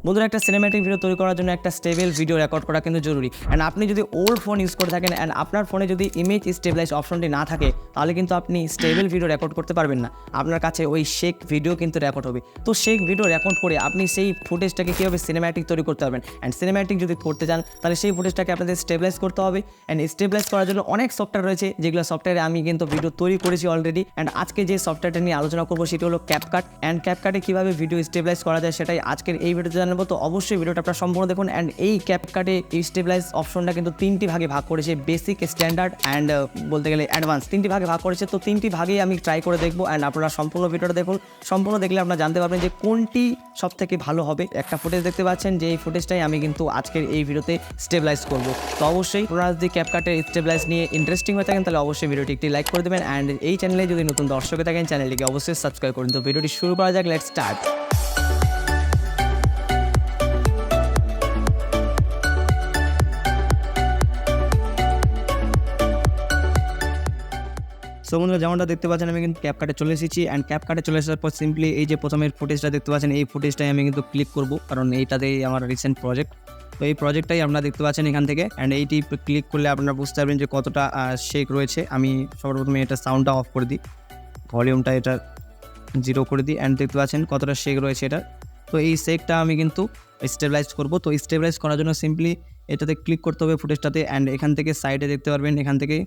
বন্ধুরা, একটা cinematic video তৈরি করার জন্য একটা স্টেবল ভিডিও রেকর্ড করা কিন্তু জরুরি। অ্যান্ড আপনি যদি ওল্ড ফোন ইউজ করে থাকেন অ্যান্ড আপনার ফোনে যদি ইমেজ স্টেবিলাইজ অপশনটি না থাকে, তাহলে কিন্তু আপনি স্টেবল ভিডিও রেকর্ড করতে পারবেন না। আপনার কাছে ওই শেক ভিডিও কিন্তু রেকর্ড হবে। তো শেক ভিডিও রেকর্ড করে আপনি সেই ফুটেজটাকে কীভাবে সিনেম্যাটিক তৈরি করতে পারবেন। অ্যান্ড সিনেম্যাটিক যদি করতে চান তাহলে সেই ফুটেজটাকে আপনাদের স্টেবিলাইজ করতে হবে। অ্যান্ড স্টেবিলাইজ করার জন্য অনেক সফটওয়্যার রয়েছে, যেগুলো সফটওয়্যারে আমি কিন্তু ভিডিও তৈরি করেছি অলরেডি। অ্যান্ড আজকে যে সফটওয়্যারটা নিয়ে আলোচনা করবো সেটি হলো ক্যাপকাট। অ্যান্ড ক্যাপকাটে কীভাবে ভিডিও স্টেবিলাইজ করা যায় সেটাই আজকের এই ভিডিওতে জানাবো। তো অবশ্যই ভিডিওটা আপনারা সম্পূর্ণ দেখুন। অ্যান্ড এই ক্যাপকাটে স্টেবিলাইজ অপশনটা কিন্তু তিনটি ভাগে ভাগ করেছে, বেসিক, স্ট্যান্ডার্ড অ্যান্ড বলতে গেলে অ্যাডভান্স, তিনটি ভাগে ভাগ করেছে। তো তিনটি ভাগেই আমি ট্রাই করে দেখবো। অ্যান্ড আপনারা সম্পূর্ণ ভিডিওটা দেখুন। সম্পূর্ণ দেখলে আপনারা জানতে পারবেন যে কোনটি সব থেকে ভালো হবে। একটা ফুটেজ দেখতে পাচ্ছেন, যে এই ফুটেজটাই আমি কিন্তু আজকের এই ভিডিওতে স্টেবিলাইজ করবো। তো অবশ্যই আপনারা যদি ক্যাপকাটের স্টেবিলাইজ নিয়ে ইন্টারেস্টিং হয়ে থাকেন তাহলে অবশ্যই ভিডিওটি একটি লাইক করে দেবেন। অ্যান্ড এই চ্যানেলে যদি নতুন দর্শক থাকেন চ্যানেলটিকে অবশ্যই সাবস্ক্রাইব করুন। তো ভিডিওটি শুরু করা যাক, লেটস স্টার্ট। সো বন্ধুরা, যেমনটা দেখতে পাচ্ছেন আমি কিন্তু ক্যাপকাটে চলে এসেছি। অ্যান্ড ক্যাপকাটে চলে আসার পর সিম্পলি এই যে প্রথমের ফুটেজটা দেখতে পাচ্ছেন, এই ফুটেজটাই আমি কিন্তু ক্লিক করব, কারণ এইটাতেই আমার রিসেন্ট প্রজেক্ট। তো এই প্রজেক্টটাই আপনারা দেখতে পাচ্ছেন এখান থেকে। অ্যান্ড এইটি ক্লিক করলে আপনারা বুঝতে পারবেন যে কতটা শেক রয়েছে। আমি সবার প্রথমে এটা সাউন্ডটা অফ করে দিই, ভলিউমটা এটা 0 করে দিই। অ্যান্ড দেখতে পাচ্ছেন কতটা শেক রয়েছে এটা। তো এই শেকটা আমি কিন্তু স্টেবিলাইজ করব। তো স্টেবিলাইজ করার জন্য সিম্পলি এটাতে ক্লিক করতে হবে ফুটেজটাতে। অ্যান্ড এখান থেকে সাইডে দেখতে পারবেন, এখান থেকে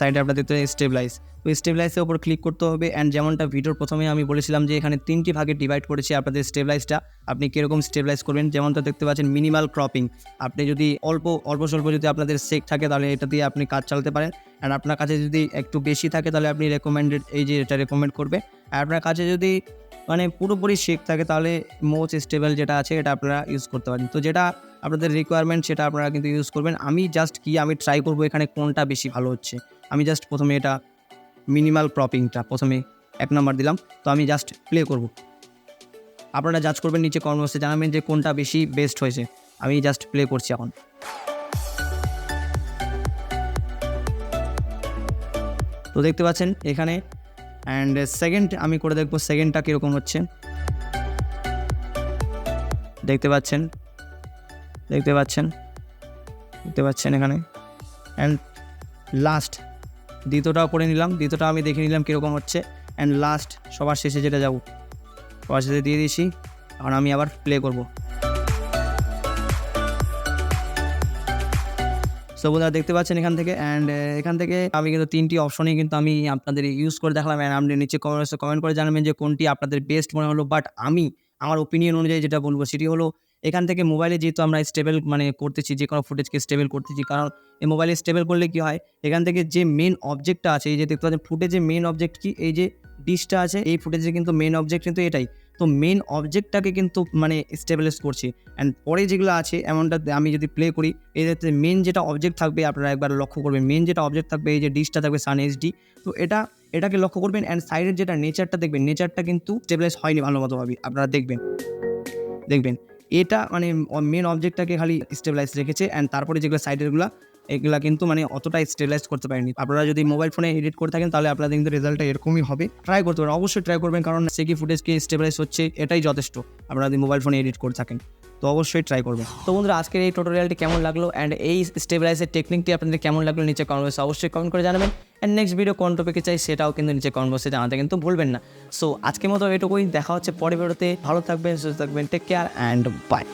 সাইডে আপনারা দেখতে পাবেন স্টেবিলাইজ। তো স্টেবিলাইজের উপর ক্লিক করতে হবে। অ্যান্ড যেমনটা ভিডিওর প্রথমে আমি বলেছিলাম যে এখানে তিনটি ভাগে ডিভাইড করেছি আপনাদের স্টেবিলাইজটা। আপনি কীরকম স্টেবিলাইজ করবেন, যেমনটা দেখতে পাচ্ছেন মিনিমাল ক্রপিং। আপনি যদি অল্প স্বল্প যদি আপনাদের শেক থাকে তাহলে এটা দিয়ে আপনি কাজ চালাতে পারেন। অ্যান্ড আপনার কাছে যদি একটু বেশি থাকে তাহলে আপনি রেকমেন্ডেড, এই যে এটা রেকমেন্ড করবে। আর আপনার কাছে যদি মানে পুরোপুরি শেক থাকে তাহলে মোস্ট স্টেবল যেটা আছে এটা আপনারা ইউজ করতে পারেন। তো যেটা আপনাদের রিকোয়ারমেন্ট সেটা আপনারা কিন্তু ইউজ করবেন। আমি ট্রাই করবো এখানে কোনটা বেশি ভালো হচ্ছে। আমি জাস্ট প্রথমে এটা মিনিমাল ক্রপিংটা প্রথমে 1 নম্বর দিলাম। তো আমি জাস্ট প্লে করব, আপনারা জাজ করবেন, নিচে কমেন্ট বক্সে জানাবেন যে কোনটা বেশি বেস্ট হয়েছে। আমি জাস্ট প্লে করছি এখন। তো দেখতে পাচ্ছেন এখানে। অ্যান্ড সেকেন্ড আমি করে দেখবো সেকেন্ডটা কীরকম হচ্ছে। দেখতে পাচ্ছেন এখানে। অ্যান্ড লাস্ট দ্বিতীয়টাও করে নিলাম, দ্বিতীয়টা আমি দেখে নিলাম কীরকম হচ্ছে। অ্যান্ড লাস্ট সবার শেষে যেটা যাবো, সবার শেষে দিয়ে দিয়েছি। এখন আমি আবার প্লে করব। সো বন্ধুরা দেখতে পাচ্ছেন এখান থেকে। অ্যান্ড এখান থেকে আমি কিন্তু তিনটি অপশনই কিন্তু আমি আপনাদের ইউজ করে দেখালাম। অ্যান্ড আপনি নিচে কমেন্ট করে জানাবেন যে কোনটি আপনাদের বেস্ট মনে হলো। বাট আমি আমার ওপিনিয়ন অনুযায়ী যেটা বলবো সেটি হলো, এখান থেকে মোবাইলে যেহেতু আমরা স্টেবল করতেছি, যে কোনো ফুটেজকে স্টেবল করতেছি, কারণ এই মোবাইলে স্টেবল করলে কি হয়, এখান থেকে যে মেন অবজেক্টটা আছে, এই যে দেখতে পাচ্ছেন ফুটেজের মেন অবজেক্ট কি, এই যে ডিশটা আছে, এই ফুটেজের কিন্তু মেন অবজেক্ট কিন্তু এটাই। তো মেন অবজেক্টটাকে কিন্তু স্টেবিলাইজ করছি। অ্যান্ড পরে যেগুলো আছে এমনটা আমি যদি প্লে করি, এই মেন যেটা অবজেক্ট থাকবে আপনারা একবার লক্ষ্য করবেন, মেন যেটা অবজেক্ট থাকবে এই যে ডিশটা থাকবে সান এইচডি। তো এটাকে লক্ষ্য করবেন। অ্যান্ড সাইডের যেটা নেচারটা দেখবেন, নেচারটা কিন্তু স্টেবিলাইজ হয়নি ভালো মতোভাবে। আপনারা দেখবেন এটা মেন অবজেক্টটাকে খালি স্টেবিলাইজ রেখেছে। অ্যান্ড তারপরে যেগুলো সাইডেরগুলো এগুলা কিন্তু অতটা স্টেবিলাইজ করতে পারেনি। আপনারা যদি মোবাইল ফোনে এডিট করে থাকেন তাহলে আপনাদের কিন্তু রেজাল্টটা এরকমই হবে। ট্রাই করতে পারেন, অবশ্যই ট্রাই করবেন, কারণ সেকি ফুটেজকে স্টেবিলাইজ হচ্ছে এটাই যথেষ্ট। আপনারা যদি মোবাইল ফোনে এডিট করে থাকেন তো অবশ্যই ট্রাই করবেন। তো বন্ধুরা, আজকের এই টিউটোরিয়ালটি কেমন লাগলো অ্যান্ড এই স্টেবিলাইজের টেকনিকটি আপনাদের কেমন লাগলো নিচে কমেন্ট বক্সে অবশ্যই কমেন্ট করে জানাবেন। অ্যান্ড নেক্সট ভিডিও কোন টপিকে চাই সেটাও কিন্তু নিচে কমেন্ট বক্সে জানাতে কিন্তু ভুলবেন না। সো আজকের মতো এটুকুই, দেখা হচ্ছে পরের ভিডিওতে। ভালো থাকবেন, সুস্থ থাকবেন, টেক কেয়ার অ্যান্ড বাই।